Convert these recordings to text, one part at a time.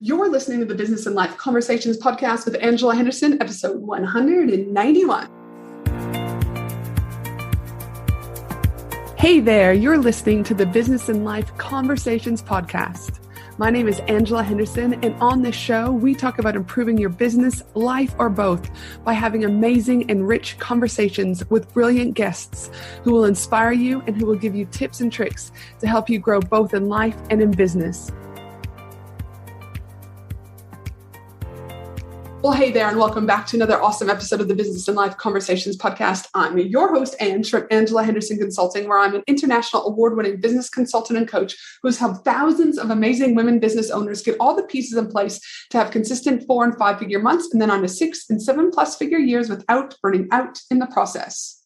You're listening to the Business and Life Conversations podcast with Angela Henderson, episode 191. Hey there, you're listening to the Business and Life Conversations podcast. My name is Angela Henderson, and on this show, we talk about improving your business, life, or both by having amazing and rich conversations with brilliant guests who will inspire you and who will give you tips and tricks to help you grow both in life and in business. Well, hey there, and welcome back to another awesome episode of the Business and Life Conversations podcast. I'm your host, Ange, from Angela Henderson Consulting, where I'm an international award-winning business consultant and coach who's helped thousands of amazing women business owners get all the pieces in place to have consistent 4- and 5-figure months and then on to 6- and 7+ figure years without burning out in the process.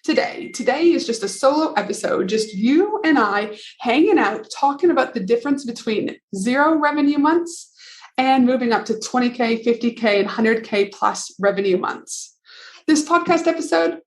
Today is just a solo episode, just you and I hanging out, talking about the difference between 0 revenue months and moving up to 20K, 50K, and 100K plus revenue months. This podcast episode,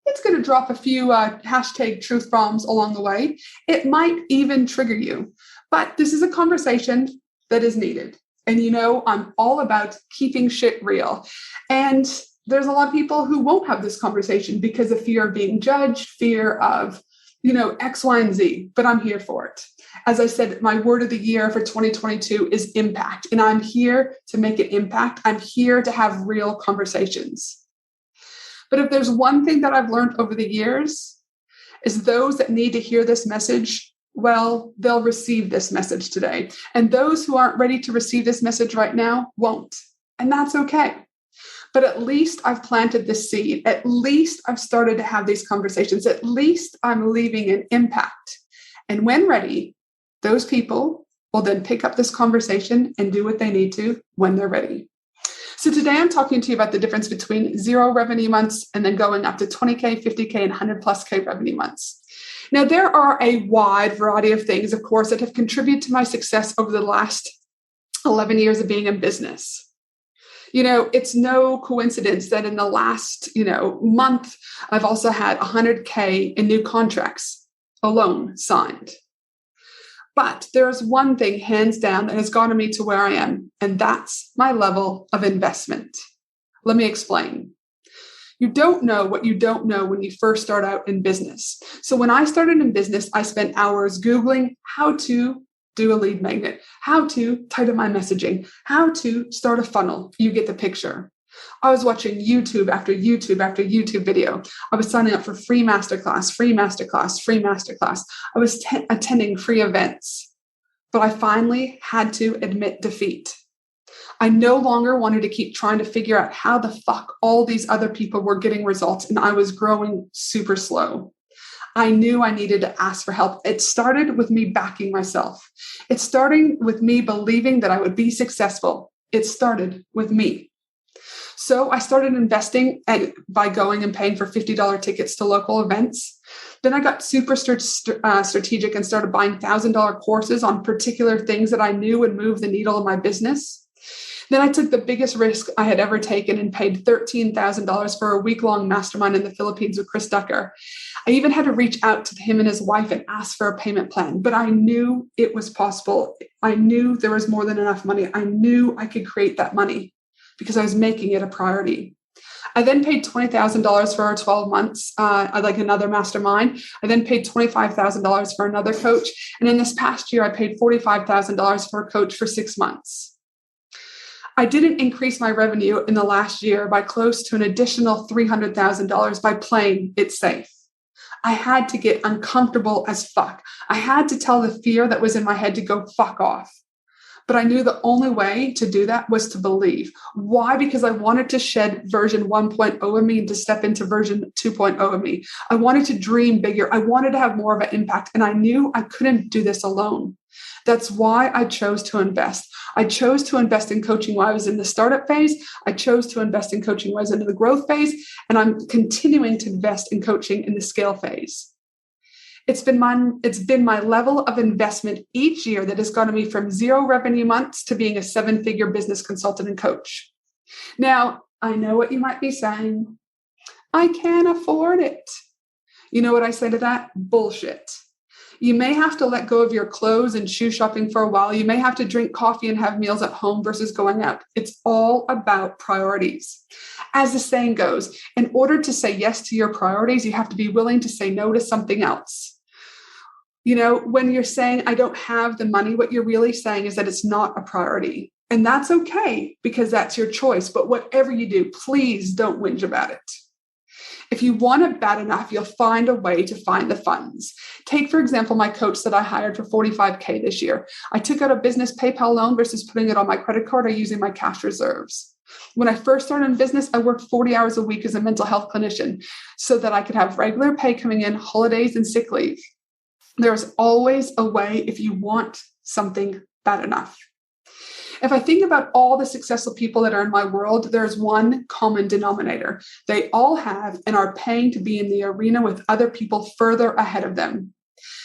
it's going to drop a few hashtag truth bombs along the way. It might even trigger you, but this is a conversation that is needed. And you know, I'm all about keeping shit real. And there's a lot of people who won't have this conversation because of fear of being judged, fear of, X, Y, and Z, but I'm here for it. As I said, my word of the year for 2022 is impact, and I'm here to make an impact. I'm here to have real conversations. But if there's one thing that I've learned over the years is those that need to hear this message, well, they'll receive this message today. And those who aren't ready to receive this message right now won't. And that's okay. But at least I've planted the seed. At least I've started to have these conversations. At least I'm leaving an impact. And when ready, those people will then pick up this conversation and do what they need to when they're ready. So today I'm talking to you about the difference between 0 revenue months and then going up to 20K, 50K, and 100+ K revenue months. Now, there are a wide variety of things, of course, that have contributed to my success over the last 11 years of being in business. It's no coincidence that in the last, month, I've also had 100K in new contracts alone signed. But there's one thing, hands down, that has gotten me to where I am, and that's my level of investment. Let me explain. You don't know what you don't know when you first start out in business. So when I started in business, I spent hours Googling how to do a lead magnet, how to title my messaging, how to start a funnel. You get the picture. I was watching YouTube after YouTube after YouTube video. I was signing up for free masterclass. I was attending free events. But I finally had to admit defeat. I no longer wanted to keep trying to figure out how the fuck all these other people were getting results, and I was growing super slow. I knew I needed to ask for help. It started with me backing myself. It started with me believing that I would be successful. It started with me. So I started investing by going and paying for $50 tickets to local events. Then I got super strategic and started buying $1,000 courses on particular things that I knew would move the needle in my business. Then I took the biggest risk I had ever taken and paid $13,000 for a week-long mastermind in the Philippines with Chris Ducker. I even had to reach out to him and his wife and ask for a payment plan, but I knew it was possible. I knew there was more than enough money. I knew I could create that money because I was making it a priority. I then paid $20,000 for 12 months, like another mastermind. I then paid $25,000 for another coach. And in this past year, I paid $45,000 for a coach for 6 months. I didn't increase my revenue in the last year by close to an additional $300,000 by playing it safe. I had to get uncomfortable as fuck. I had to tell the fear that was in my head to go fuck off. But I knew the only way to do that was to believe. Why? Because I wanted to shed version 1.0 of me and to step into version 2.0 of me. I wanted to dream bigger. I wanted to have more of an impact. And I knew I couldn't do this alone. That's why I chose to invest. I chose to invest in coaching while I was in the startup phase. I chose to invest in coaching while I was in the growth phase. And I'm continuing to invest in coaching in the scale phase. It's been my level of investment each year that has gotten me from 0 revenue months to being a 7-figure business consultant and coach. Now, I know what you might be saying. I can't afford it. You know what I say to that? Bullshit. You may have to let go of your clothes and shoe shopping for a while. You may have to drink coffee and have meals at home versus going out. It's all about priorities. As the saying goes, in order to say yes to your priorities, you have to be willing to say no to something else. When you're saying, I don't have the money, what you're really saying is that it's not a priority. And that's okay, because that's your choice. But whatever you do, please don't whinge about it. If you want it bad enough, you'll find a way to find the funds. Take, for example, my coach that I hired for 45K this year. I took out a business PayPal loan versus putting it on my credit card or using my cash reserves. When I first started in business, I worked 40 hours a week as a mental health clinician so that I could have regular pay coming in, holidays, and sick leave. There's always a way if you want something bad enough. If I think about all the successful people that are in my world, there's one common denominator. They all have and are paying to be in the arena with other people further ahead of them.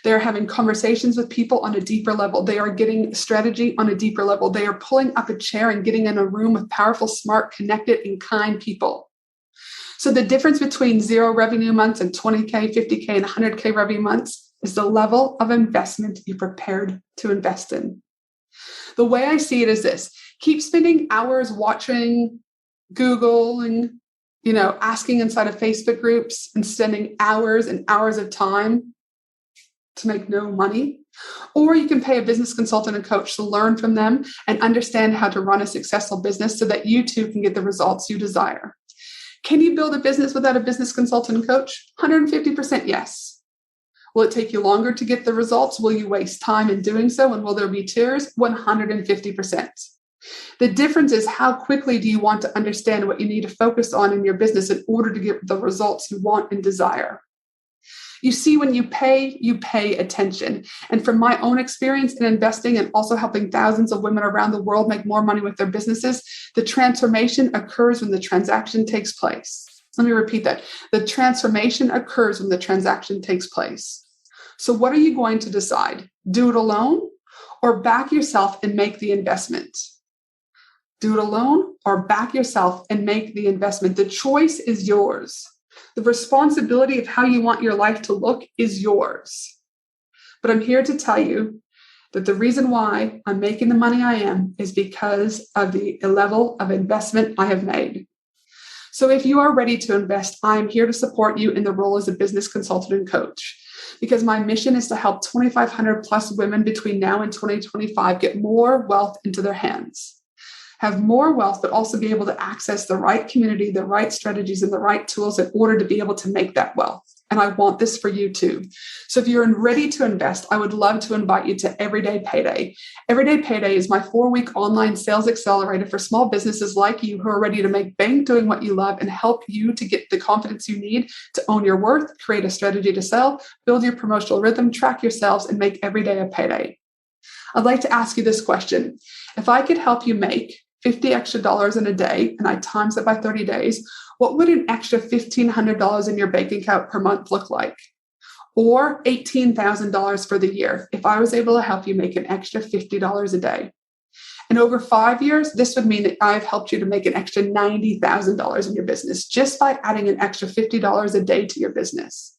They're having conversations with people on a deeper level. They are getting strategy on a deeper level. They are pulling up a chair and getting in a room with powerful, smart, connected, and kind people. So the difference between 0 revenue months and 20K, 50K, and 100K revenue months is the level of investment you're prepared to invest in. The way I see it is this: keep spending hours watching Google and, asking inside of Facebook groups and spending hours and hours of time to make no money. Or you can pay a business consultant and coach to learn from them and understand how to run a successful business so that you too can get the results you desire. Can you build a business without a business consultant and coach? 150% yes. Will it take you longer to get the results? Will you waste time in doing so? And will there be tears? 150%. The difference is, how quickly do you want to understand what you need to focus on in your business in order to get the results you want and desire? You see, when you pay attention. And from my own experience in investing and also helping thousands of women around the world make more money with their businesses, the transformation occurs when the transaction takes place. Let me repeat that. The transformation occurs when the transaction takes place. So what are you going to decide? Do it alone or back yourself and make the investment? Do it alone or back yourself and make the investment. The choice is yours. The responsibility of how you want your life to look is yours. But I'm here to tell you that the reason why I'm making the money I am is because of the level of investment I have made. So if you are ready to invest, I am here to support you in the role as a business consultant and coach, because my mission is to help 2,500 plus women between now and 2025 get more wealth into their hands, have more wealth, but also be able to access the right community, the right strategies, and the right tools in order to be able to make that wealth. And I want this for you too. So if you're ready to invest, I would love to invite you to Everyday Payday. Everyday Payday is my 4-week online sales accelerator for small businesses like you who are ready to make bank doing what you love and help you to get the confidence you need to own your worth, create a strategy to sell, build your promotional rhythm, track your sales, and make every day a payday. I'd like to ask you this question. If I could help you make $50 extra in a day and I times it by 30 days, what would an extra $1,500 in your bank account per month look like? Or $18,000 for the year if I was able to help you make an extra $50 a day. And over 5 years, this would mean that I've helped you to make an extra $90,000 in your business just by adding an extra $50 a day to your business.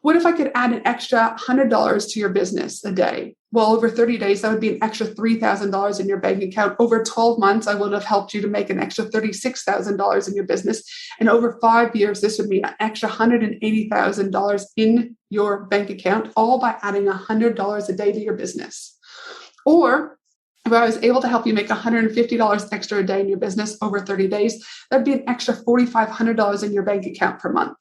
What if I could add an extra $100 to your business a day? Well, over 30 days, that would be an extra $3,000 in your bank account. Over 12 months, I would have helped you to make an extra $36,000 in your business. And over 5 years, this would mean an extra $180,000 in your bank account, all by adding $100 a day to your business. Or if I was able to help you make $150 extra a day in your business over 30 days, that'd be an extra $4,500 in your bank account per month.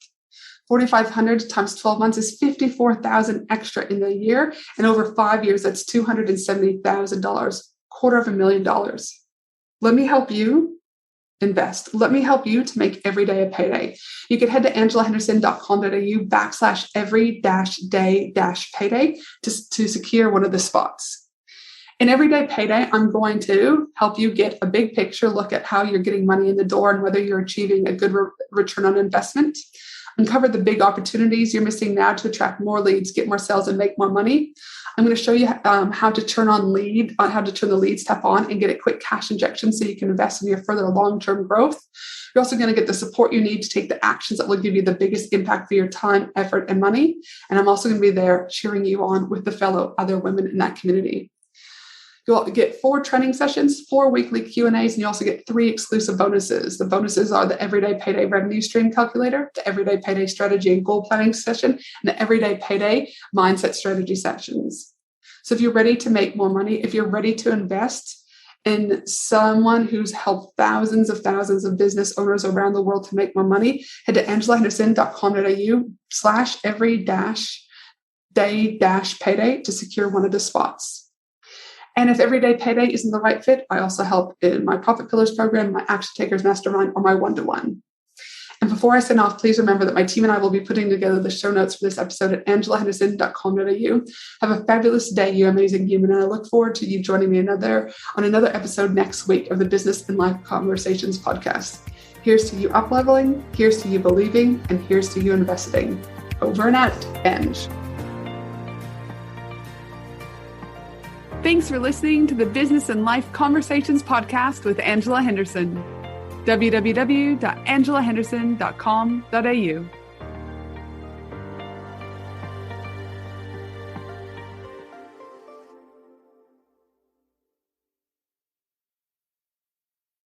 4,500 times 12 months is 54,000 extra in the year. And over 5 years, that's $270,000, $250,000. Let me help you invest. Let me help you to make every day a payday. You can head to angelahenderson.com.au/every-day-payday to secure one of the spots. In Everyday Payday, I'm going to help you get a big picture look at how you're getting money in the door and whether you're achieving a good return on investment. Uncover the big opportunities you're missing now to attract more leads, get more sales, and make more money. I'm going to show you how to turn the leads tab on and get a quick cash injection so you can invest in your further long-term growth. You're also going to get the support you need to take the actions that will give you the biggest impact for your time, effort, and money. And I'm also going to be there cheering you on with the fellow other women in that community. You'll get 4 training sessions, 4 weekly Q&As, and you also get 3 exclusive bonuses. The bonuses are the Everyday Payday Revenue Stream Calculator, the Everyday Payday Strategy and Goal Planning session, and the Everyday Payday Mindset Strategy sessions. So if you're ready to make more money, if you're ready to invest in someone who's helped thousands of business owners around the world to make more money, head to angelahenderson.com.au/everyday-payday to secure one of the spots. And if Everyday Payday isn't the right fit, I also help in my Profit Pillars program, my Action Takers Mastermind, or my one-to-one. And before I sign off, please remember that my team and I will be putting together the show notes for this episode at angelahenderson.com.au. Have a fabulous day, you amazing human, and I look forward to you joining me on another episode next week of the Business and Life Conversations podcast. Here's to you up-leveling, here's to you believing, and here's to you investing. Over and out, Ange. Thanks for listening to the Business and Life Conversations podcast with Angela Henderson. www.angelahenderson.com.au